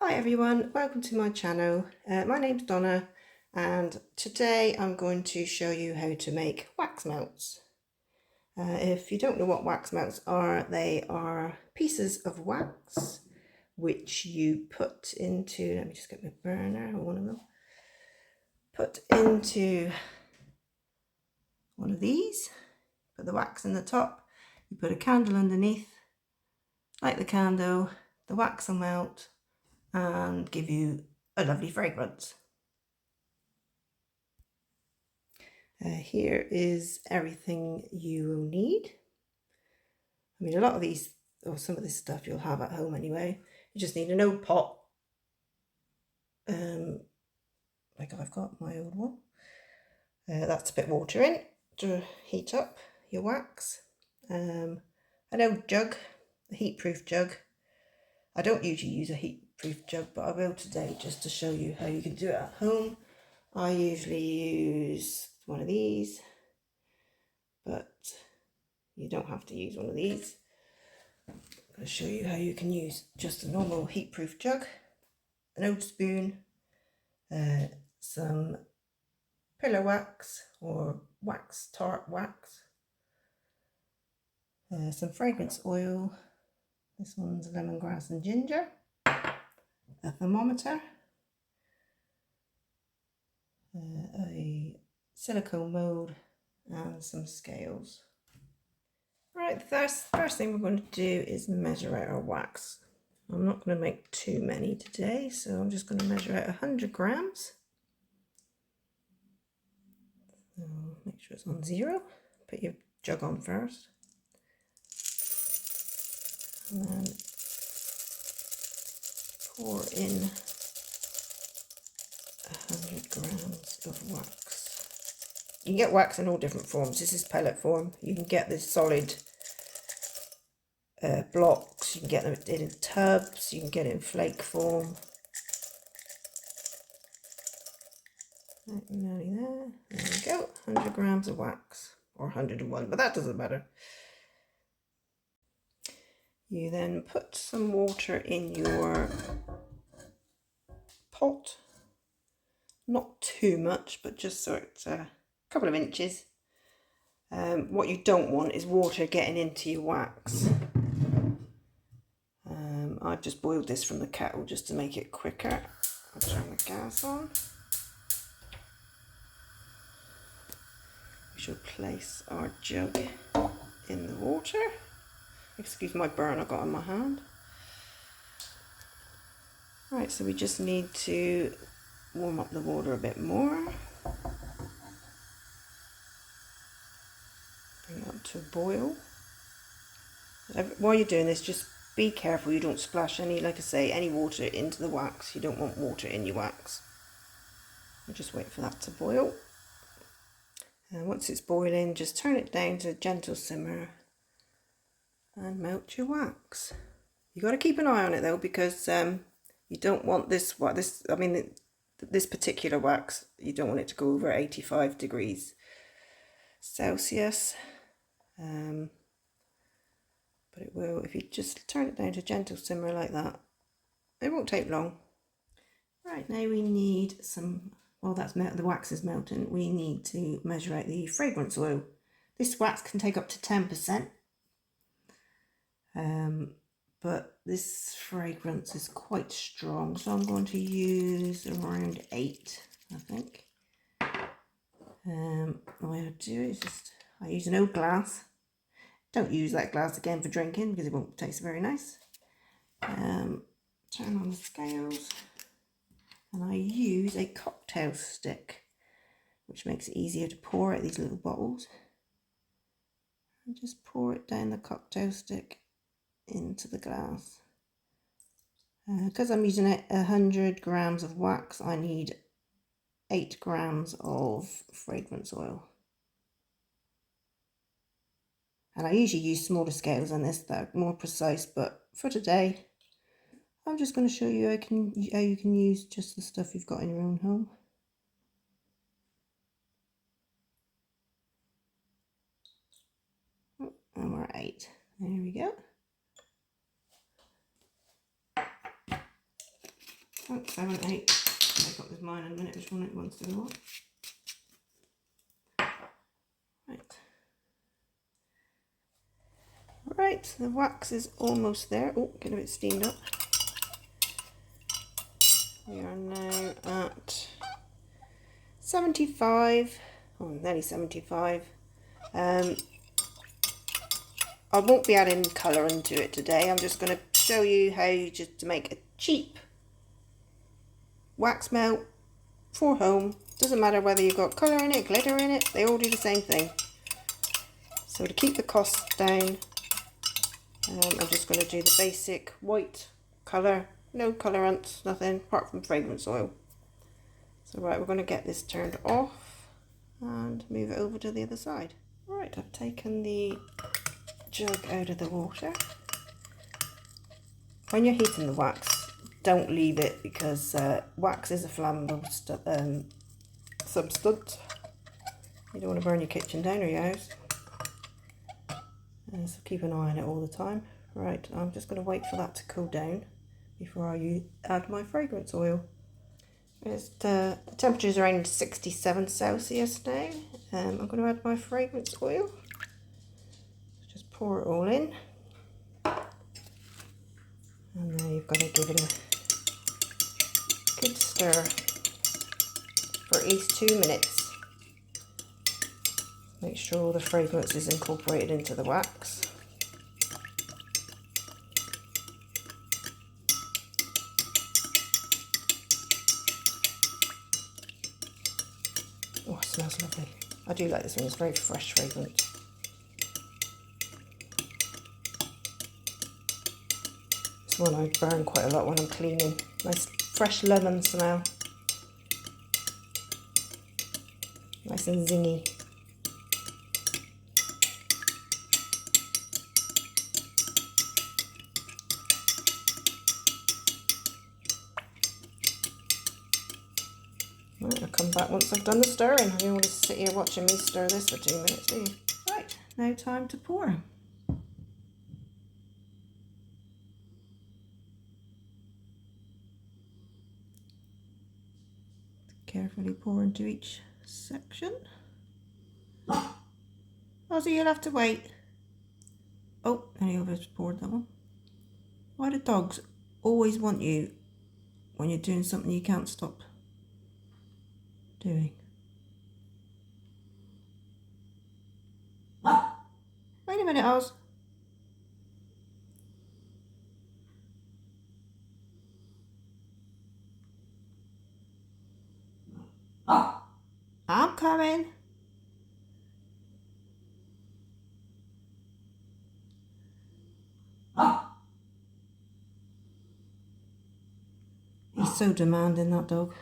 Hi everyone, welcome to my channel. My name's Donna and today I'm going to show you how to make wax melts. If you don't know what wax melts are, they are pieces of wax which you put into, let me just get my burner or one of them, put into one of these, put the wax in the top, you put a candle underneath, light the candle, the wax will melt and give you a lovely fragrance. Here is everything you will need. I mean, a lot of these, or some of this stuff you'll have at home anyway. You just need an old pot, like I've got my old one. That's a bit of water in to heat up your wax. An old jug, a heat-proof jug. I don't usually use a heat-proof jug, but I will today just to show you how you can do it at home. I usually use one of these, but you don't have to use one of these. I'm going to show you how you can use just a normal heat-proof jug, an old spoon, some pillow wax or tart wax, some fragrance oil, this one's lemongrass and ginger, a thermometer, a silicone mould and some scales. Right, the first thing we're going to do is measure out our wax. I'm not going to make too many today, so I'm just going to measure out 100 grams. So make sure it's on 0. Put your jug on first. And then pour in 100 grams of wax. You can get wax in all different forms. This is pellet form. You can get this solid blocks. You can get them in tubs. You can get it in flake form. Nearly there. There we go. 100 grams of wax, or 101, but that doesn't matter. You then put some water in your pot. Not too much, but just so it's a couple of inches. What you don't want is water getting into your wax. I've just boiled this from the kettle just to make it quicker. I'll turn the gas on. We shall place our jug in the water. Excuse my burn I got on my hand. Right, so we just need to warm up the water a bit more. Bring it up to a boil. While you're doing this, just be careful you don't splash any, like I say, any water into the wax. You don't want water in your wax. We'll just wait for that to boil. And once it's boiling, just turn it down to a gentle simmer and melt your wax. You got to keep an eye on it though, because you don't want this particular wax, you don't want it to go over 85 degrees Celsius. But it will, if you just turn it down to gentle simmer like that, it won't take long. Right, now we need some, while the wax is melting, we need to measure out the fragrance oil. This wax can take up to 10%. But this fragrance is quite strong, so I'm going to use around 8, I think. The way I do it is I use an old glass. Don't use that glass again for drinking because it won't taste very nice. Turn on the scales, and I use a cocktail stick, which makes it easier to pour out these little bottles. And just pour it down the cocktail stick into the glass. Because I'm using 100 grams of wax, I need 8 grams of fragrance oil. And I usually use smaller scales on this, they're more precise, but for today I'm just going to show you how you can use just the stuff you've got in your own home. And we're at 8. There we go. about 7, 8. I'll make up with mine in a minute which one it wants to go on. Right, the wax is almost there. Oh, get a bit steamed up. We are now at 75, oh, nearly 75. I won't be adding colour into it today. I'm just going to show you how just to make a cheap wax melt for home. Doesn't matter whether you've got colour in it, glitter in it, they all do the same thing. So to keep the costs down, I'm just going to do the basic white colour, no colourants, nothing apart from fragrance oil. So right, we're going to get this turned off and move it over to the other side. Right, I've taken the jug out of the water. When you're heating the wax, don't leave it because wax is a flammable substance. You don't want to burn your kitchen down or your house. So keep an eye on it all the time. Right, I'm just going to wait for that to cool down before I add my fragrance oil. The temperature is around 67 Celsius now. I'm going to add my fragrance oil. Just pour it all in. And then you've got to give it a good stir for at least 2 minutes. Make sure all the fragrance is incorporated into the wax. Oh, it smells lovely. I do like this one, it's very fresh fragrance. This one I burn quite a lot when I'm cleaning. Nice fresh lemon smell. Nice and zingy. Right, I'll come back once I've done the stirring. You don't want to sit here watching me stir this for 2 minutes, do you? Right, now time to pour. Carefully pour into each section. Ozzy, you'll have to wait. Oh, any of us poured that one. Why do dogs always want you when you're doing something you can't stop doing? Wait a minute, Oz. I'm coming. He's so demanding, that dog.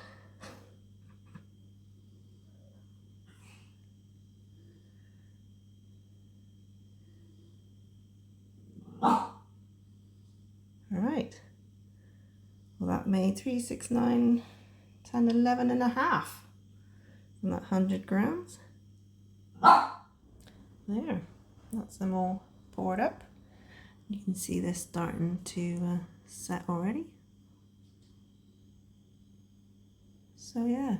Alright. Well, that made 3, 6, 9, 10, 11 and a half from that 100 grams. There. That's them all poured up. You can see this starting to set already. So yeah,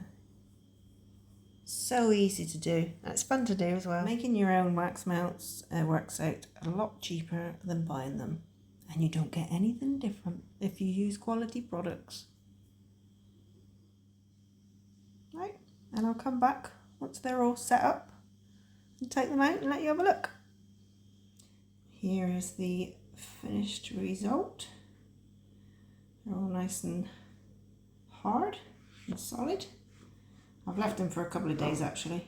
so easy to do. It's fun to do as well. Making your own wax melts works out a lot cheaper than buying them, and you don't get anything different if you use quality products. Right, and I'll come back once they're all set up and take them out and let you have a look. Here is the finished result. They're all nice and hard and solid. I've left them for a couple of days actually,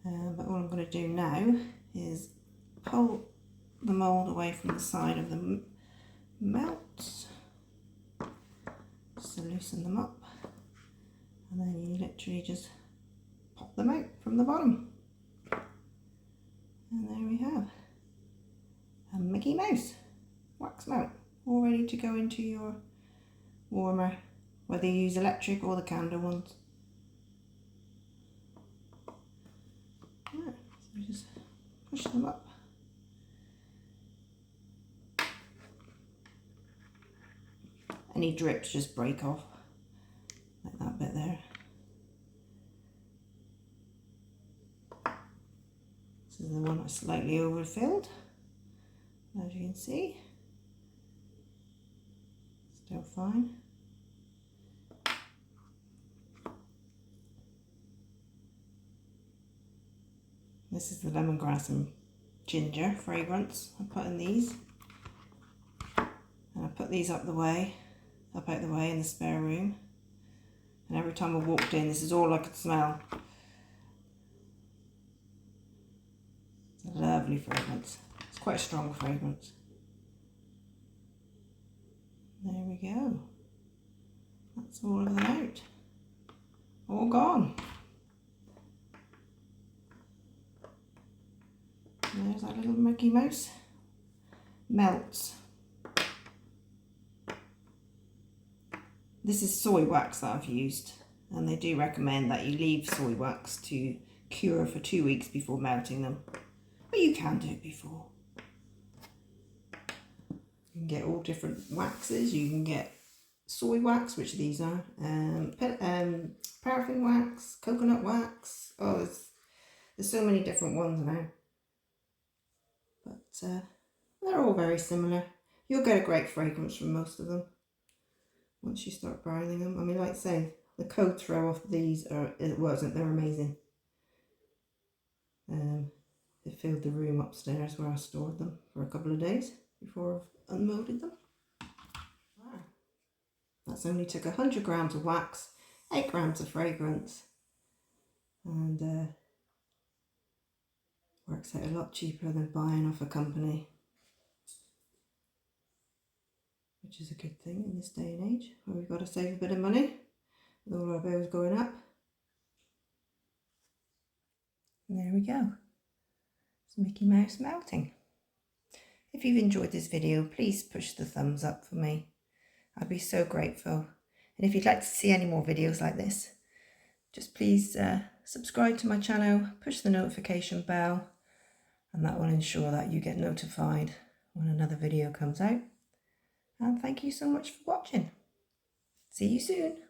but all I'm going to do now is pull the mould away from the side of the melts, just to loosen them up, and then you literally just pop them out from the bottom, and there we have a Mickey Mouse wax melt all ready to go into your warmer, whether you use electric or the candle ones. Right, so just push them up. any drips just break off, like that bit there. This is the one that's slightly overfilled, as you can see. Still fine. This is the lemongrass and ginger fragrance I put in these. And I put these up out the way in the spare room. And every time I walked in, this is all I could smell. It's a lovely fragrance. It's quite a strong fragrance. There we go. That's all of them out. All gone. And there's our little Mickey Mouse. Melts. This is soy wax that I've used, and they do recommend that you leave soy wax to cure for 2 weeks before melting them. But you can do it before. You can get all different waxes. You can get soy wax, which these are, paraffin wax, coconut wax. Oh, there's so many different ones now. But they're all very similar. You'll get a great fragrance from most of them once you start browning them. I mean, like I say, the coat throw off these they're amazing. They filled the room upstairs where I stored them for a couple of days before I've unmolded them. Wow. That's only took 100 grams of wax, 8 grams of fragrance, and works out a lot cheaper than buying off a company, which is a good thing in this day and age where we've got to save a bit of money with all our bills going up. And there we go. It's Mickey Mouse melting. If you've enjoyed this video, please push the thumbs up for me. I'd be so grateful. And if you'd like to see any more videos like this, just please subscribe to my channel, push the notification bell, and that will ensure that you get notified when another video comes out. And thank you so much for watching. See you soon.